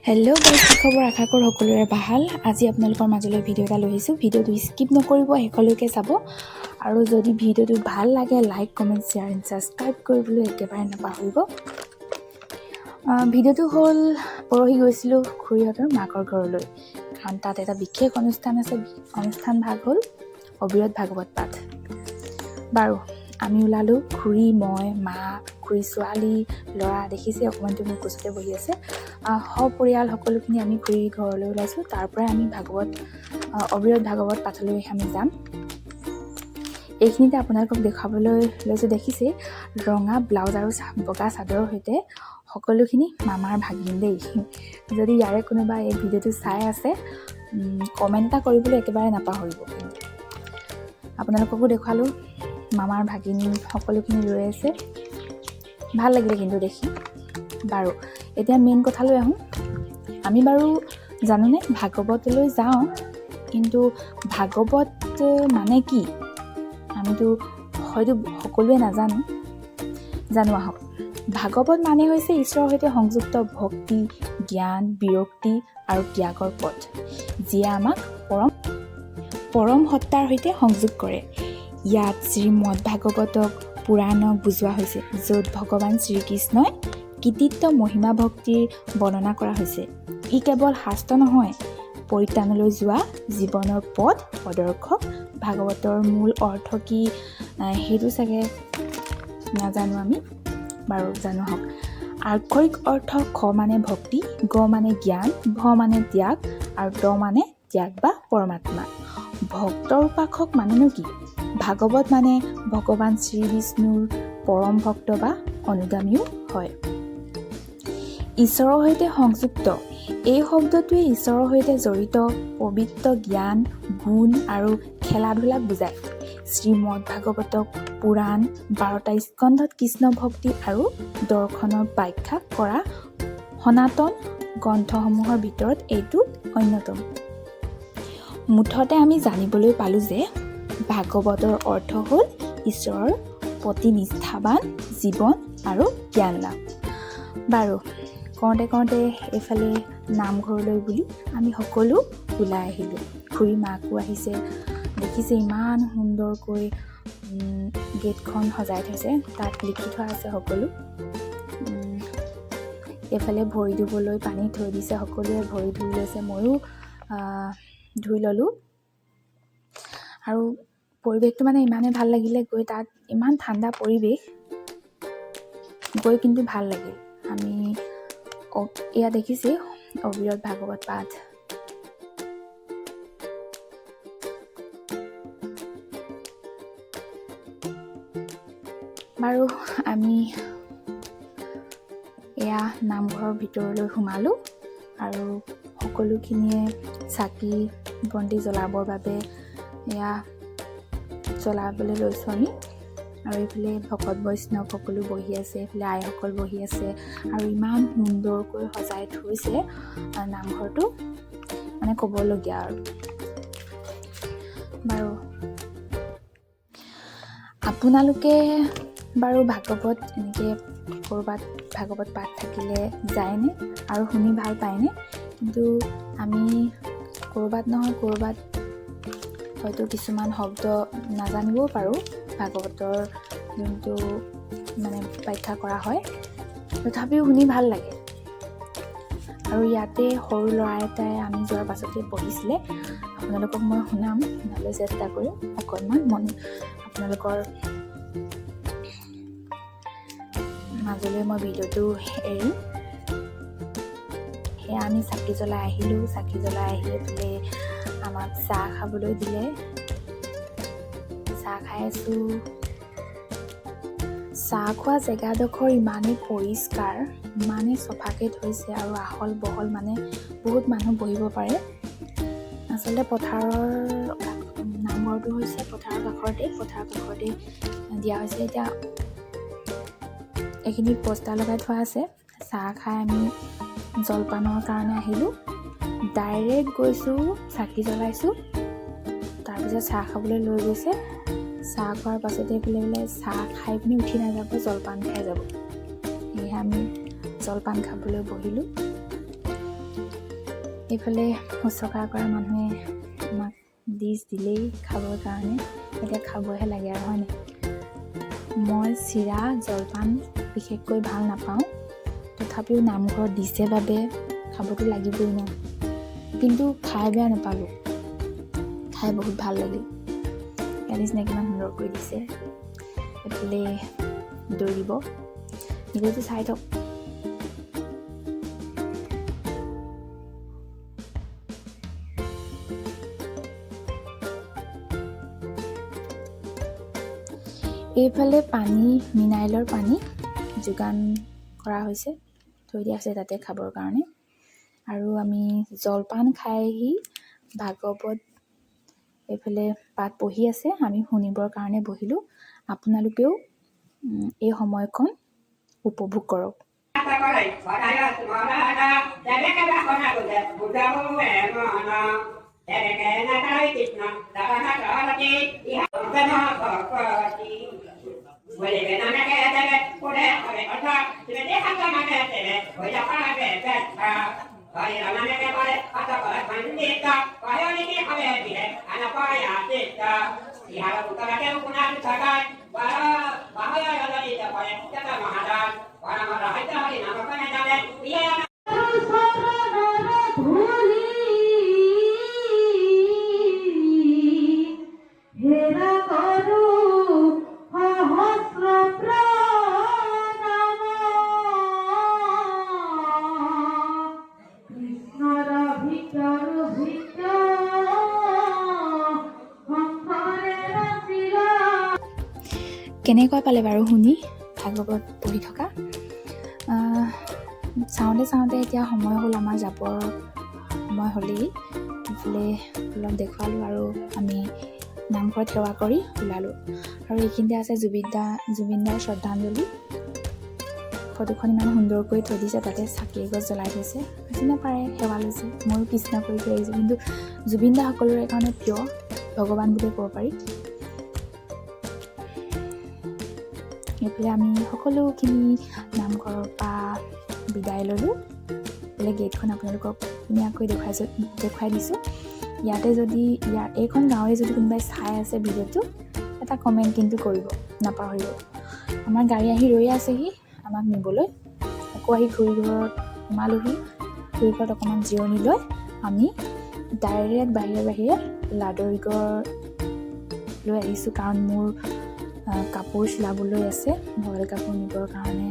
Hello' guys, কি খবৰ? আশা কৰোঁ সকলোৰে ভাল। আজি আপোনালোকৰ মাজলৈ ভিডিঅ' এটা লৈ আহিছোঁ। ভিডিঅ'টো স্কিপ নকৰিব, শেষলৈকে চাব। আৰু যদি ভিডিঅ'টো ভাল লাগে, like, comment, share and subscribe কৰিবলৈ একেবাৰে নাপাহৰিব। ভিডিঅ'টো হ'ল, পৰহি গৈছিলোঁ খুৰীহঁতৰ মাকৰ ঘৰলৈ, কাৰণ তাত এটা বিশেষ অনুষ্ঠান আছে। অনুষ্ঠান ভাগ হ'ল অবিৰত ভাগৱত পাঠ। বাৰু, আমি ওলালোঁ, খুৰী, মই, মা, খুৰী ছোৱালী, ল'ৰা, দেখিছে অকণমানটো মোৰ কোচতে বহি আছে। সপৰিয়াল সকলোখিনি আমি খুৰীৰ ঘৰলৈ ওলাইছোঁ। তাৰ পৰাই আমি অবিৰত ভাগৱত পাঠলৈ আমি যাম। এইখিনিতে আপোনালোকক দেখাবলৈ লৈছোঁ। দেখিছে ৰঙা ব্লাউজ আৰু বগা চাদৰৰ সৈতে সকলোখিনি মামাৰ ভাগিন দেই। যদি ইয়াৰে কোনোবা এই ভিডিঅ'টো চাই আছে, কমেণ্ট এটা কৰিবলৈ একেবাৰে নাপাহৰিব। আপোনালোককো দেখুৱালোঁ, মামাৰ ভাগিন সকলোখিনি ৰৈ আছে। ভাল লাগিলে কিন্তু দেখি। বাৰু, এতিয়া মেইন কথালৈ আহোঁ। আমি বাৰু জানোনে ভাগৱতলৈ যাওঁ, কিন্তু ভাগৱত মানে কি আমিতো হয়তো সকলোৱে নাজানো। জানো আহক। ভাগৱত মানে হৈছে ঈশ্বৰৰ সৈতে সংযুক্ত ভক্তি, জ্ঞান, বিৰক্তি আৰু ত্যাগৰ পথ, যিয়ে আমাক পৰম সত্তাৰ সৈতে সংযোগ কৰে। ইয়াত শ্ৰীমদ ভাগৱতক পুৰাণক বুজোৱা হৈছে, য'ত ভগৱান শ্ৰীকৃষ্ণই কৃতিত্ব মহিমা ভক্তিৰ বৰ্ণনা কৰা হৈছে। ই কেৱল শাস্ত্ৰ নহয়, পৰিত্ৰাণলৈ যোৱা জীৱনৰ পথ প্ৰদৰ্শক। ভাগৱতৰ মূল অৰ্থ কি সেইটো চাগে নাজানো আমি। বাৰু জানো হওক। আক্ষৰিক অৰ্থ: খ মানে ভক্তি, গ মানে জ্ঞান, ভ মানে ত্যাগ আৰু ত মানে ত্যাগ বা পৰমাত্মা। ভক্তৰ উপাসক মানেনো কি? ভাগৱত মানে ভগৱান শ্ৰীবিষ্ণুৰ পৰম ভক্ত বা অনুগামীও হয়। ঈশ্বৰৰ সৈতে সংযুক্ত, এই শব্দটোৱে ঈশ্বৰৰ সৈতে জড়িত পবিত্ৰ জ্ঞান, গুণ আৰু খেলা ধূলাক বুজায়। শ্ৰীমদ ভাগৱতক পুৰাণ 12টা স্কন্ধত কৃষ্ণ ভক্তি আৰু দৰ্শনৰ ব্যাখ্যা কৰা সনাতন গ্ৰন্থসমূহৰ ভিতৰত এইটো অন্যতম। মুঠতে আমি জানিবলৈ পালোঁ যে ভাগৱতৰ অৰ্থ হ'ল ঈশ্বৰৰ প্ৰতি নিষ্ঠাবান জীৱন আৰু জ্ঞান লাভ। বাৰু, কওঁতে এইফালে নামঘৰলৈ বুলি আমি সকলো ওলাই আহিলোঁ। খুৰী মাকো আহিছে। দেখিছে ইমান সুন্দৰকৈ গেটখন সজাই থৈছে, তাত লিখি থোৱা আছে সকলো। এইফালে ভৰি ধুবলৈ পানী থৈ দিছে, সকলোৱে ভৰি ধুই লৈছে। ময়ো ধুই ল'লোঁ। আৰু পৰিৱেশটো মানে ইমানেই ভাল লাগিলে গৈ, তাত ইমান ঠাণ্ডা পৰিৱেশ, গৈ কিন্তু ভাল লাগিল। আমি এয়া দেখিছে অবিৰত ভাগৱত পাঠ। বাৰু, আমি এয়া নামঘৰৰ ভিতৰলৈ সোমালোঁ আৰু সকলোখিনিয়ে চাকি বন্তি জ্বলাবৰ বাবে এয়া জ্বলাবলৈ লৈছোঁ আমি। আৰু এইফালে ভকত বৈষ্ণৱ সকলো বহি আছে, এইফালে আইসকল বহি আছে। আৰু ইমান সুন্দৰকৈ সজাই থৈছে নামঘৰটো, মানে ক'বলগীয়া আৰু। বাৰু, আপোনালোকে বাৰু ভাগৱত এনেকৈ ক'ৰবাত ভাগৱত পাঠ থাকিলে যায়নে আৰু শুনি ভাল পায়নে? কিন্তু আমি ক'ৰবাত নহয় ক'ৰবাত হয়তো কিছুমান শব্দ নাজানিবও পাৰোঁ, ভাগৱতৰ যোনটো মানে ব্যাখ্যা কৰা হয়, তথাপিও শুনি ভাল লাগে। আৰু ইয়াতে সৰু ল'ৰা এটাই আমি যোৱাৰ পাছতে পঢ়িছিলে। আপোনালোকক মই শুনাবলৈ চেষ্টা কৰিম অকণমান। আপোনালোকৰ মাজলৈ মই ভিডিঅ'টো এৰিম। সেয়া আমি চাকি জ্বলাই আহিলোঁ। চাকি জ্বলাই আহি পেলাই আমাক চাহ খাবলৈ দিলে। চাহ খাই আছোঁ। চাহ খোৱা জেগাডোখৰ ইমানেই পৰিষ্কাৰ, ইমানেই চফাকৈ থৈছে আৰু আহল বহল, মানে বহুত মানুহ বহিব পাৰে। আচলতে নামঘৰটো হৈছে পথাৰৰ কাষৰতে দিয়া হৈছে। এতিয়া এইখিনি পোষ্টাৰ লগাই থোৱা আছে। চাহ খাই আমি জলপানৰ কাৰণে আহিলোঁ। ডাইৰেক্ট গৈছোঁ, চাকি জ্বলাইছোঁ, তাৰপিছত চাহ খাবলৈ লৈ গৈছে। চাহ খোৱাৰ পাছতে বোলে চাহ খাই পিনি উঠি নাযাব, জলপান খাই যাব। সেয়েহে আমি জলপান খাবলৈ বহিলোঁ। এইফালে শুশ্ৰূষা কৰা মানুহে আমাক ডিছ দিলেই খাবৰ কাৰণে, এতিয়া খাবহে লাগে আৰু হয়নে। মই চিৰা জলপান বিশেষকৈ ভাল নাপাওঁ, তথাপিও নামঘৰত দিছে বাবে খাবতো লাগিবই ন। কিন্তু খাই বেয়া নাপালোঁ, খাই বহুত ভাল লাগিল। ইয়াৰ নিচিনা কিমান সুন্দৰ কৰি দিছে। এইফালে দৈ দিব, ভিডিঅ'টো চাই থওক। এইফালে পানী, মিনাৰেলৰ পানী যোগান কৰা হৈছে, থৈ দিয়া আছে তাতে খাবৰ কাৰণে। আৰু আমি জলপান খাই আহি ভাগৱত এইফালে পাঠ পঢ়ি আছে, আমি শুনিবৰ কাৰণে বহিলোঁ। আপোনালোকেও এই সময়কণ উপভোগ কৰক। কেনেকুৱা পালে বাৰু শুনি ভাগৱত পঢ়ি থকা? চাওঁতে এতিয়া সময় হ'ল, আমাৰ যাবৰ সময় হ'লেই। এইফালে অলপ দেখুৱালোঁ আৰু আমি নামঘৰত সেৱা কৰি ওলালোঁ। আৰু এইখিনিতে আছে জুবিনদাৰ শ্ৰদ্ধাঞ্জলি। ফটোখন ইমান সুন্দৰকৈ থৈ দিছে, তাতে চাকি এগছ জ্বলাই থৈছে। যোনে পাৰে সেৱা লৈছে, ময়ো কৃষ্ণ কৰি থৈ আহিছোঁ। কিন্তু জুবিনদা সকলোৰে কাৰণে প্ৰিয় ভগৱান বুলি ক'ব পাৰি। এইফালে আমি সকলোখিনি নামঘৰৰ পৰা বিদায় ল'লোঁ। এইফালে গেটখন আপোনালোকক ধুনীয়াকৈ দেখুৱাই দিছোঁ। ইয়াতে যদি এইখন গাঁৱৰে যদি কোনোবাই চাই আছে ভিডিঅ'টো, এটা কমেণ্ট কিন্তু কৰিব নাপাহৰিব। আমাৰ গাড়ী আহি ৰৈ আছেহি আমাক নিবলৈ। আকৌ আহি খুৰীঘৰত সোমালোহি। খুৰীঘৰত অকণমান জিৰণি লৈ আমি ডাইৰেক্ট বাহিৰে লাদৈগড় লৈ আহিছোঁ, কাৰণ মোৰ কাপোৰ চিলাবলৈ আছে, বইল কাপোৰ নিবৰ কাৰণে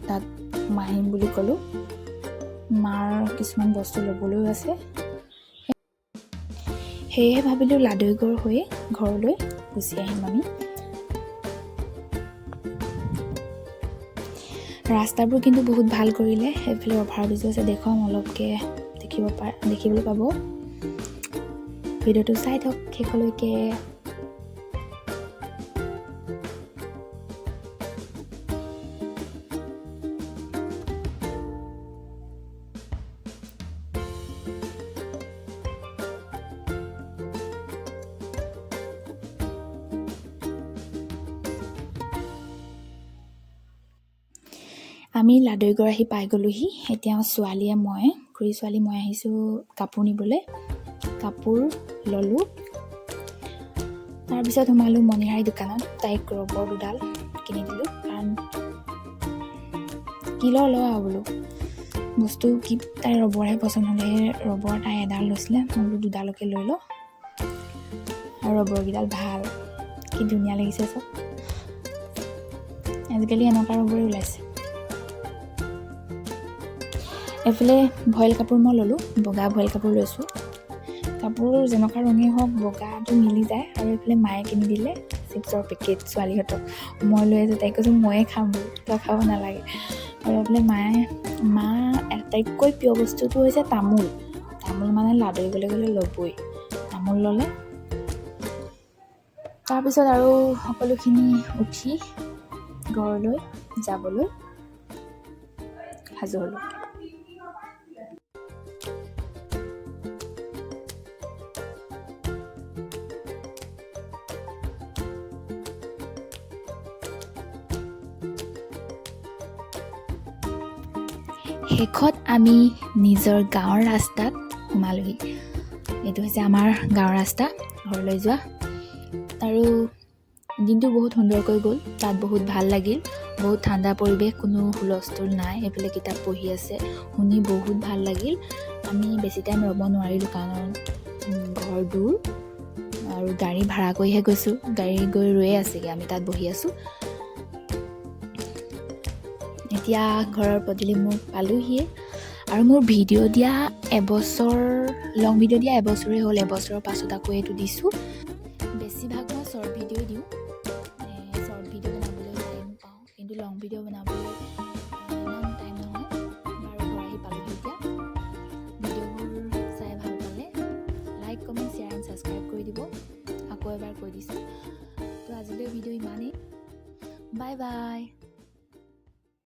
তাত সোমাই আহিম বুলি ক'লোঁ। মাৰ কিছুমান বস্তু ল'বলৈও আছে, সেয়েহে ভাবিলোঁ লাদৈগড় হৈ ঘৰলৈ গুচি আহিম আমি। ৰাস্তাবোৰ কিন্তু বহুত ভাল কৰিলে। সেইফালে অভাৰব্ৰিজো আছে, দেখুৱাম অলপকৈ দেখিবলৈ পাব। ভিডিঅ'টো চাই থওক শেষলৈকে। আমি লাদৈগড় আহি পাই গ'লোহি। এতিয়া খুৰী ছোৱালী মই আহিছোঁ কাপোৰ নিবলৈ। কাপোৰ ল'লোঁ, তাৰপিছত সোমালোঁ মণিহাৰী দোকানত। তাইক ৰবৰ দুডাল কিনি দিলোঁ, কাৰণ কি ল আৰু বোলো বস্তু কি, তাই ৰবৰহে পচন্দ হ'লেহে ৰবৰ। তাই এডাল লৈছিলে, মই বোলো দুডালকে লৈ লওঁ। আৰু ৰবৰকেইডাল ভাল, কি ধুনীয়া লাগিছে চব। আজিকালি এনেকুৱা ৰবৰে ওলাইছে। এইফালে ভইল কাপোৰ মই ল'লোঁ, বগা ভইল কাপোৰ লৈছোঁ। কাপোৰ যেনেকুৱা ৰঙেই হওক বগাটো মিলি যায়। আৰু এইফালে মায়ে কিনি দিলে চিপছৰ পেকেট ছোৱালীহঁতক। মই লৈ আছোঁ, তাইক কৈছোঁ ময়ে খাম বুলি, তই খাব নালাগে। আৰু এইফালে মা আটাইতকৈ প্ৰিয় বস্তুটো হৈছে তামোল মানে লাদৈগড়লৈ গ'লে ল'বই, তামোল ল'লে। তাৰপিছত আৰু সকলোখিনি উঠি ঘৰলৈ যাবলৈ সাজু হ'লোঁ। শেষত আমি নিজৰ গাঁৱৰ ৰাস্তাত সোমালোহি। এইটো হৈছে আমাৰ গাঁৱৰ ৰাস্তা ঘৰলৈ যোৱা। আৰু দিনটো বহুত সুন্দৰকৈ গ'ল, তাত বহুত ভাল লাগিল, বহুত ঠাণ্ডা পৰিৱেশ, কোনো হুলস্থুল নাই, এইফালে কিতাপ পঢ়ি আছে, শুনি বহুত ভাল লাগিল। আমি বেছি টাইম ৰ'ব নোৱাৰিলোঁ কাৰণ ঘৰ দূৰ আৰু গাড়ী ভাড়া কৰিহে গৈছোঁ, গাড়ী গৈ ৰৈয়ে আছেগৈ, আমি তাত বহি আছোঁ। এতিয়া ঘৰৰ পদূলি মোক পালোহিয়ে আৰু মোৰ ভিডিঅ' দিয়া এবছৰ, লং ভিডিঅ' দিয়া এবছৰেই হ'ল। এবছৰৰ পাছত আকৌ এইটো দিছোঁ। বেছিভাগ মই শ্বৰ্ট ভিডিঅ' দিওঁ, শ্বৰ্ট ভিডিঅ' বনাবলৈ টাইম পাওঁ, কিন্তু লং ভিডিঅ' বনাবলৈ ইমান টাইম নহয়। বাৰু ঘৰ আহি পালোহি এতিয়া। ভিডিঅ'বোৰ চাই ভাল পালে like, comment, share and subscribe কৰি দিব। আকৌ এবাৰ কৈ দিছোঁ। তো আজিলৈ ভিডিঅ' ইমানেই। Bye bye.